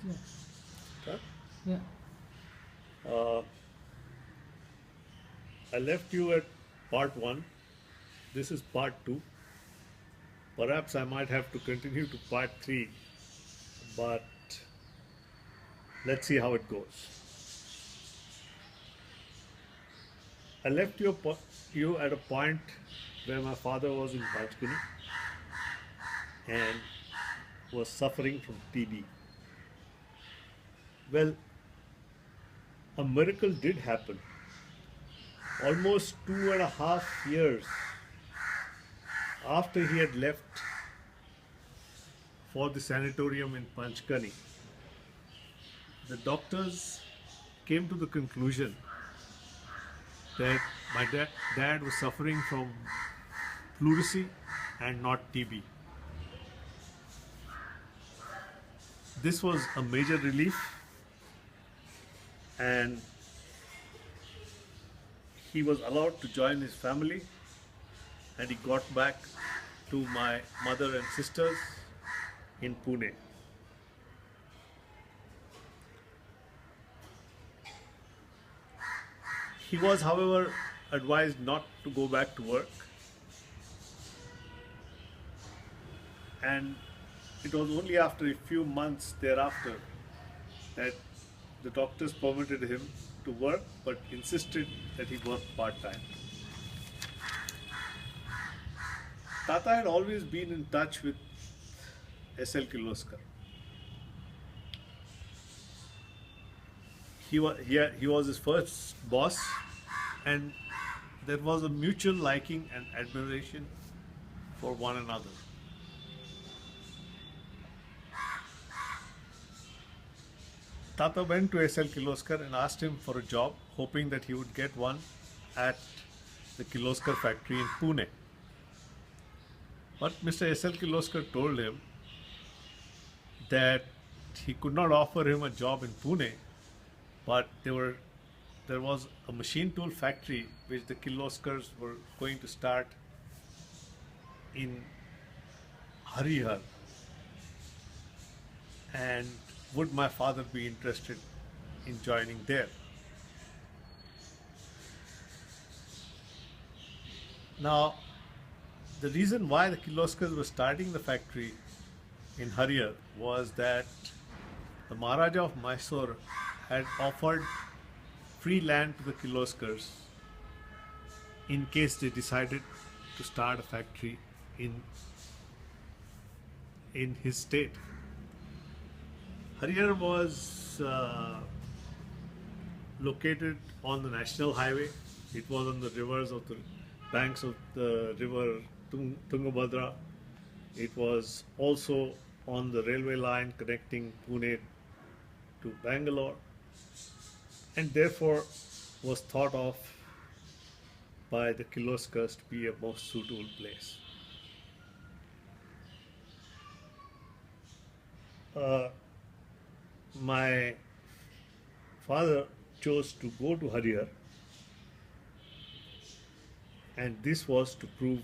Yeah. Huh? Yeah. Uh, I left you at part one. This is part two. Perhaps I might have to continue to part three, but let's see how it goes. I left you at a point where my father was in Pachkuni and was suffering from TB. Well, a miracle did happen. Almost 2.5 years after he had left for the sanatorium in Panchkani, the doctors came to the conclusion that my dad was suffering from pleurisy and not TB. This was a major relief, and he was allowed to join his family, and he got back to my mother and sisters in Pune. He was, however, advised not to go back to work, and it was only after a few months thereafter that the doctors permitted him to work but insisted that he work part time. Tata had always been in touch with S.L. Kirloskar. He was his first boss, and there was a mutual liking and admiration for one another. Tata went to S.L. Kirloskar and asked him for a job, hoping that he would get one at the Kirloskar factory in Pune. But Mr. S.L. Kirloskar told him that he could not offer him a job in Pune, but there was a machine tool factory which the Kirloskars were going to start in Harihar, and would my father be interested in joining there? Now, the reason why the Kirloskars were starting the factory in Harihar was that the Maharaja of Mysore had offered free land to the Kirloskars in case they decided to start a factory in his state. Harihar was located on the national highway. It was on the rivers of the banks of the river Tungabhadra. It was also on the railway line connecting Pune to Bangalore, and therefore was thought of by the Kirloskars to be a most suitable place. Uh, my father chose to go to Harihar, and this was to prove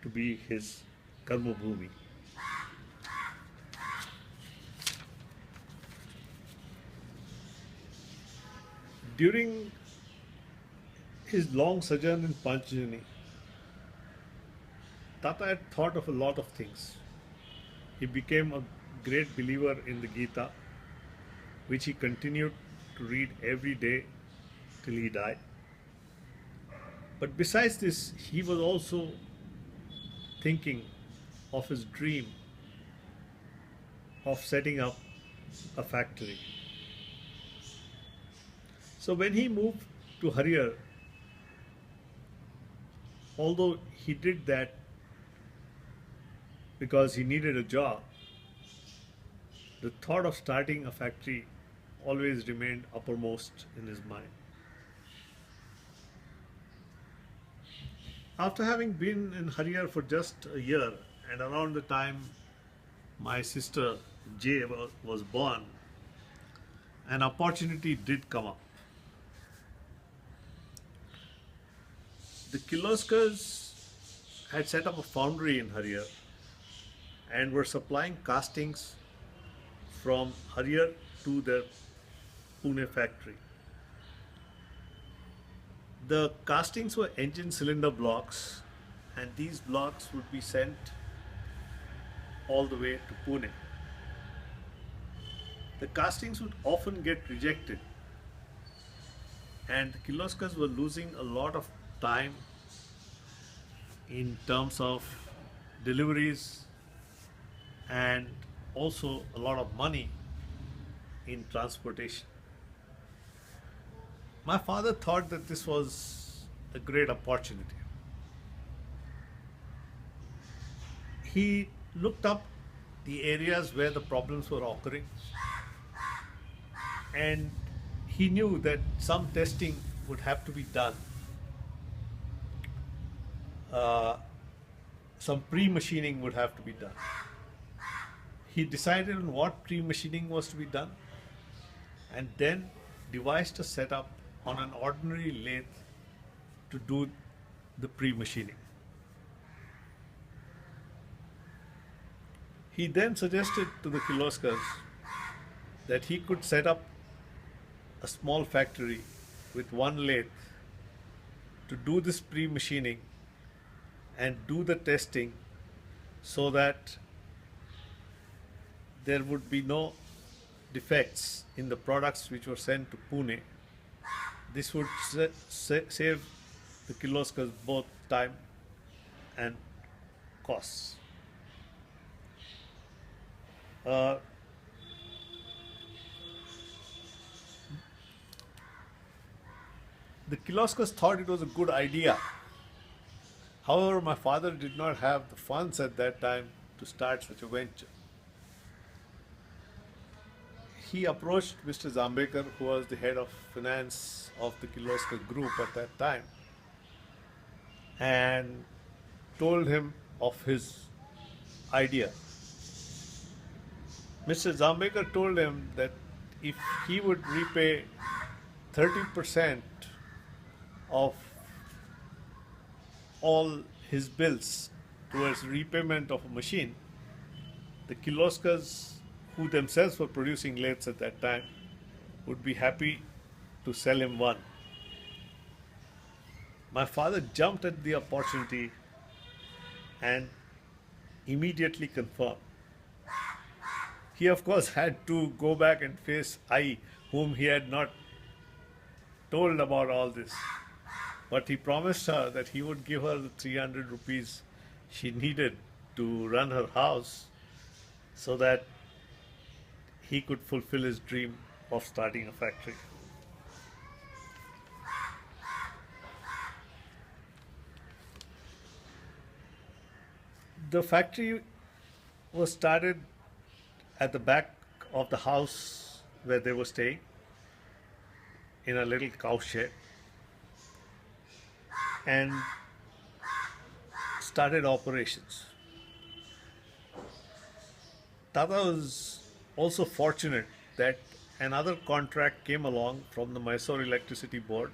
to be his karma bhumi. During his long sojourn in Panchjani, Tata had thought of a lot of things. He became a great believer in the Gita, which he continued to read every day till he died. But besides this, he was also thinking of his dream of setting up a factory. So when he moved to Harihar, although he did that because he needed a job, the thought of starting a factory always remained uppermost in his mind. After having been in Harihar for just a year, and around the time my sister Jay was born, an opportunity did come up. The Kirloskars had set up a foundry in Harihar and were supplying castings from Harrier to their Pune factory. The castings were engine cylinder blocks, and these blocks would be sent all the way to Pune. The castings would often get rejected, and the Kirloskars were losing a lot of time in terms of deliveries and also a lot of money in transportation. My father thought that this was a great opportunity. He looked up the areas where the problems were occurring, and he knew that some testing would have to be done. Some pre-machining would have to be done. He decided on what pre-machining was to be done, and then devised a setup on an ordinary lathe to do the pre-machining. He then suggested to the Kirloskars that he could set up a small factory with one lathe to do this pre-machining and do the testing, so that there would be no defects in the products which were sent to Pune. This would save the Kirloskars both time and costs. The Kirloskars thought it was a good idea. However, my father did not have the funds at that time to start such a venture. He approached Mr. Zambekar, who was the head of finance of the Kirloskar group at that time, and told him of his idea. Mr. Zambekar told him that if he would repay 30% of all his bills towards repayment of a machine, the Kirloskars, who themselves were producing lathes at that time, would be happy to sell him one. My father jumped at the opportunity and immediately confirmed. He, of course, had to go back and face I, whom he had not told about all this. But he promised her that he would give her the 300 rupees she needed to run her house, so that he could fulfill his dream of starting a factory. The factory was started at the back of the house where they were staying, in a little cow shed, and started operations. Tata was also fortunate that another contract came along from the Mysore Electricity Board,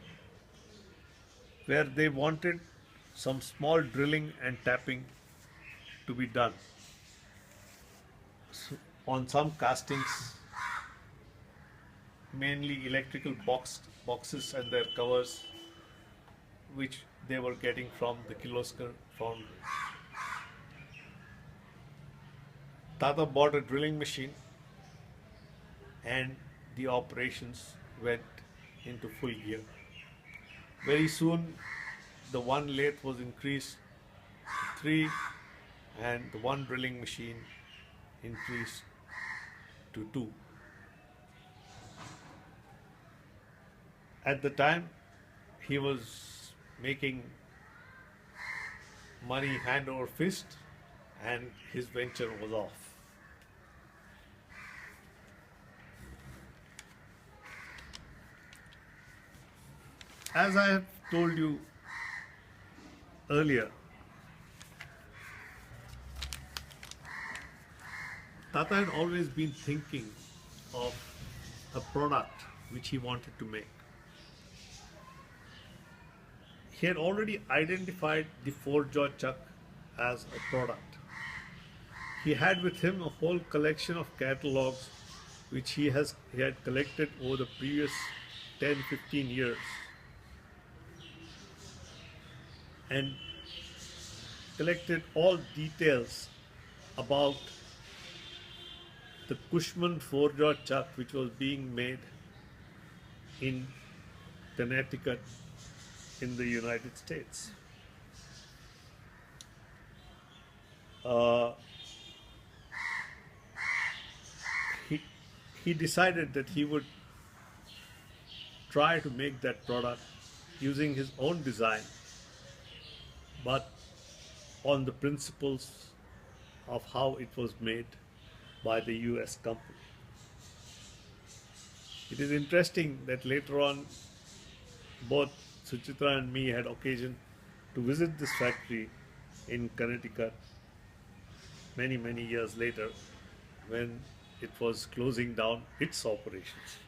where they wanted some small drilling and tapping to be done on some castings, mainly electrical boxes and their covers, which they were getting from the Kirloskar foundry. Tata bought a drilling machine, and the operations went into full gear. Very soon, the one lathe was increased to 3, and the one drilling machine increased to 2. At the time, he was making money hand over fist, and his venture was off. As I have told you earlier, Tata had always been thinking of a product which he wanted to make. He had already identified the 4-jaw chuck as a product. He had with him a whole collection of catalogs which he had collected over the previous 10-15 years, and collected all details about the Cushman four-jaw chuck which was being made in Connecticut in the United States. Uh, he, he decided that he would try to make that product using his own design, but on the principles of how it was made by the US company. It is interesting that later on, both Suchitra and me had occasion to visit this factory in Connecticut many years later when it was closing down its operations.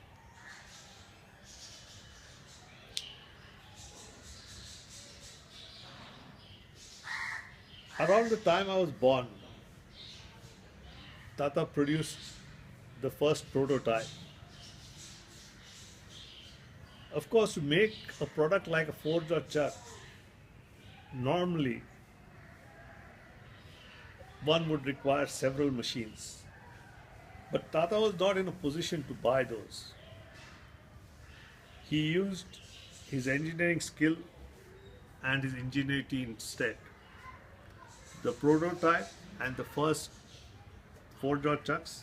Around the time I was born, Tata produced the first prototype. Of course, to make a product like a four-jaw chuck, normally one would require several machines. But Tata was not in a position to buy those. He used his engineering skill and his ingenuity instead. The prototype and the first four-jaw chucks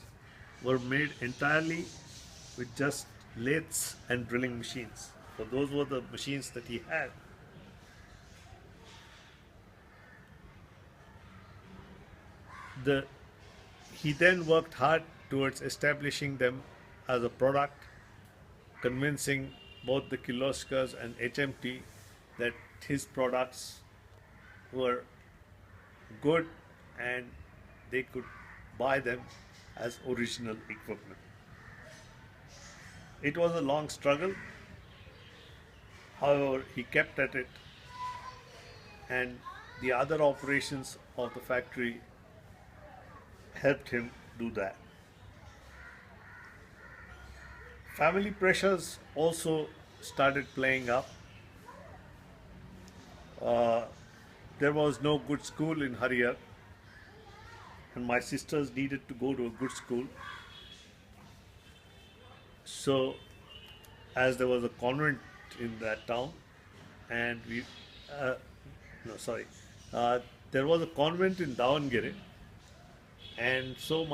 were made entirely with just lathes and drilling machines. So those were the machines that he had. He then worked hard towards establishing them as a product, convincing both the Kirloskars and HMT that his products were good and they could buy them as original equipment. It was a long struggle. However, he kept at it, and the other operations of the factory helped him do that. Family pressures also started playing up. There was no good school in Harihar, and my sisters needed to go to a good school. So, as there was a convent in that town, and there was a convent in Davangere, and so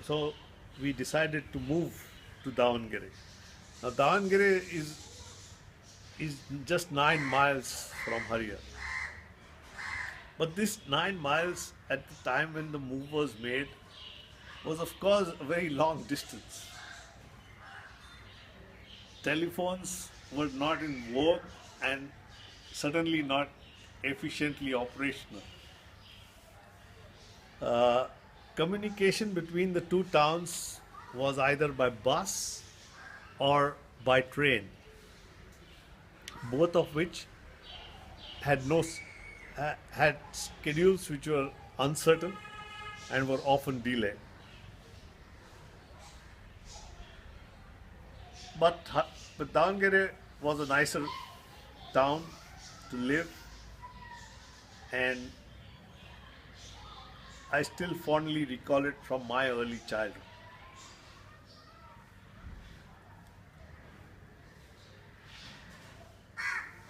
so we decided to move to Davangere. Now, Davangere is just 9 miles from Harihar. But this 9 miles at the time when the move was made was of course a very long distance. Telephones were not in vogue and certainly not efficiently operational. Communication between the two towns was either by bus or by train, both of which had had schedules which were uncertain and were often delayed. But Davangere was a nicer town to live, and I still fondly recall it from my early childhood.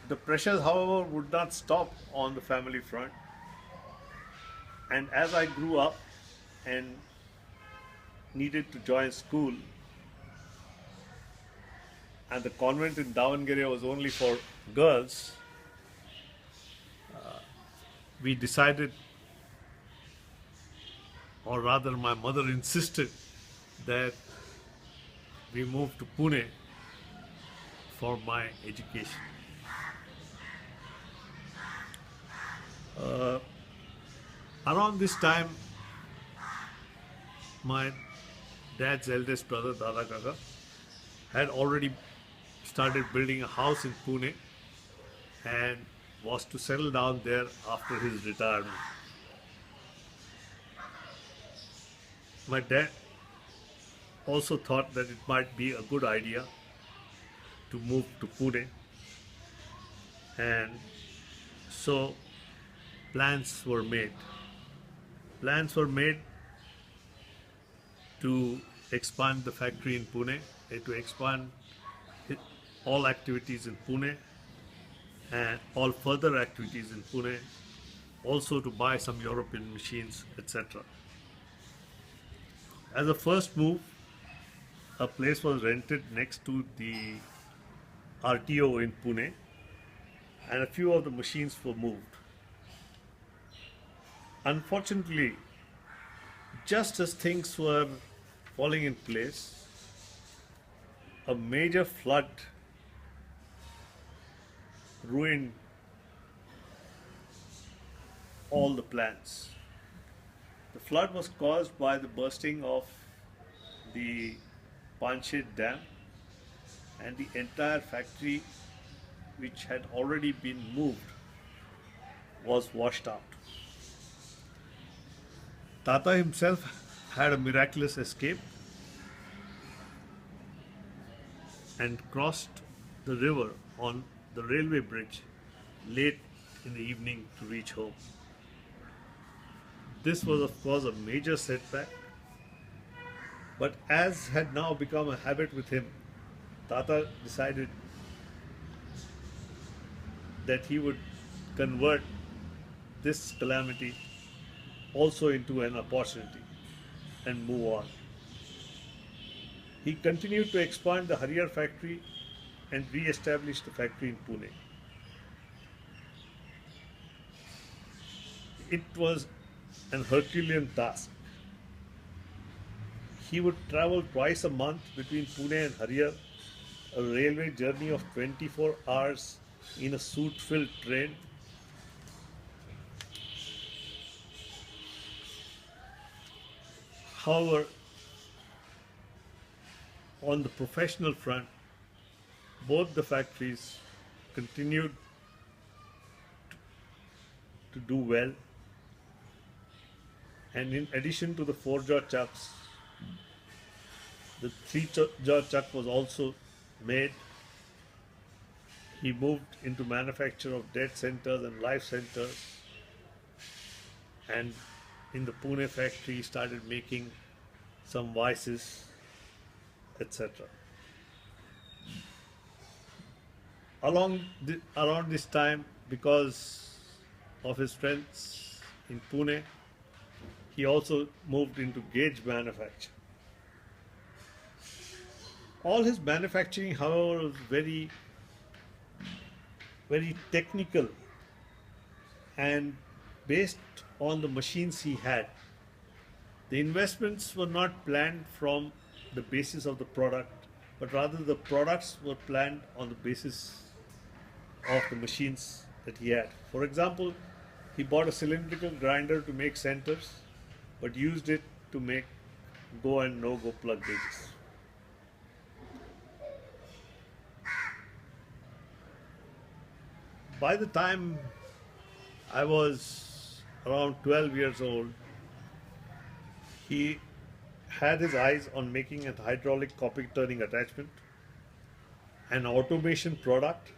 The pressures, however, would not stop on the family front. And as I grew up and needed to join school, and the convent in Davangere was only for girls, we decided, or rather my mother insisted, that we moved to Pune for my education. Around this time, my dad's eldest brother, Dada Kaka, had already started building a house in Pune and was to settle down there after his retirement. My dad also thought that it might be a good idea to move to Pune, and so plans were made. Plans were made to expand the factory in Pune, to expand all activities in Pune and all further activities in Pune, also to buy some European machines, etc. As a first move, a place was rented next to the RTO in Pune, and a few of the machines were moved. Unfortunately, just as things were falling in place, a major flood ruined all the plans. The flood was caused by the bursting of the Panshet Dam, and the entire factory, which had already been moved, was washed out. Tata himself had a miraculous escape and crossed the river on the railway bridge late in the evening to reach home. This was, of course, a major setback, but as had now become a habit with him, Tata decided that he would convert this calamity also into an opportunity and move on. He continued to expand the Harrier factory and re-establish the factory in Pune. It was an Herculean task. He would travel twice a month between Pune and Harrier, a railway journey of 24 hours in a soot-filled train. However, on the professional front, both the factories continued to do well, and in addition to the 4-jaw chucks, the 3-jaw chuck was also made. He moved into manufacture of dead centers and live centers, and in the Pune factory started making some vices, etc. Around this time, because of his strengths in Pune, he also moved into gauge manufacture. All his manufacturing, however, was very, very technical and based on the machines he had. The investments were not planned from the basis of the product, but rather the products were planned on the basis of the machines that he had. For example, he bought a cylindrical grinder to make centers, but used it to make go and no-go plug gauges. By the time I was around 12 years old, he had his eyes on making a hydraulic copy turning attachment, an automation product,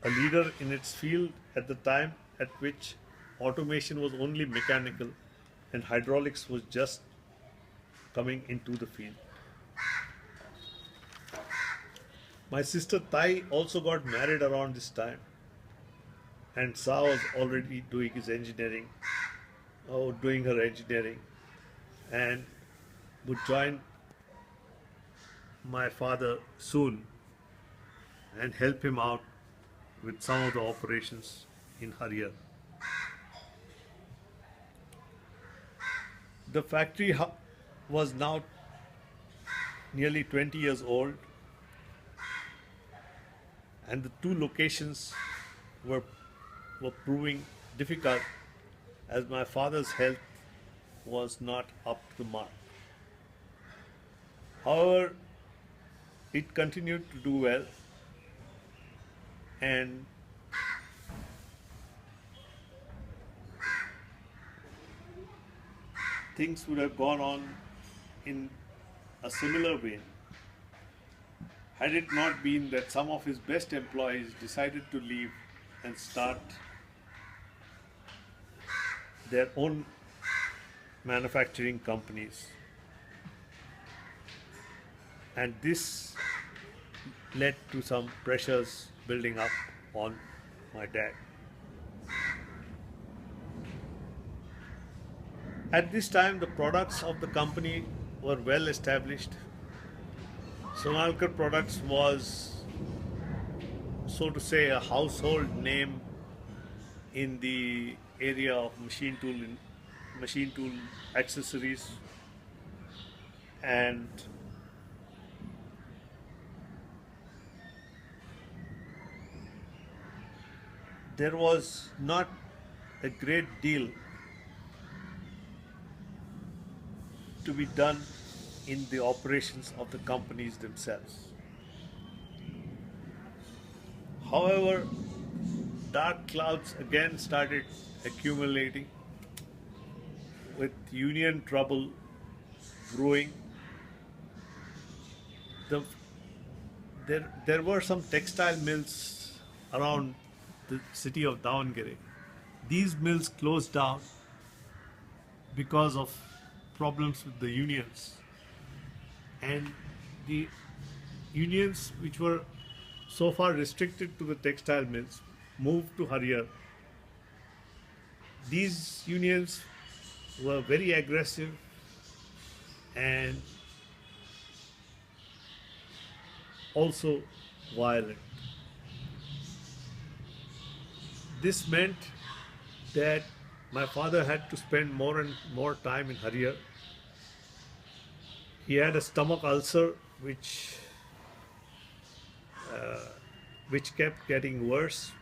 a leader in its field at the time at which automation was only mechanical and hydraulics was just coming into the field. My sister Tai also got married around this time, and Sa was already doing his engineering, or doing her engineering, and would join my father soon and help him out with some of the operations in Harrier. The factory was now nearly 20 years old, and the two locations were proving difficult as my father's health was not up to the mark. However, it continued to do well, and things would have gone on in a similar vein had it not been that some of his best employees decided to leave and start their own manufacturing companies. And this led to some pressures building up on my dad. At this time, the products of the company were well established. Sonalkar Products was, so to say, a household name in the area of machine tool accessories, and there was not a great deal to be done in the operations of the companies themselves. However, dark clouds again started accumulating with union trouble brewing. The, there were some textile mills around the city of Davangere. These mills closed down because of problems with the unions, and the unions which were so far restricted to the textile mills moved to Harihar. These unions were very aggressive and also violent. This meant that my father had to spend more and more time in Harihar. He had a stomach ulcer which kept getting worse.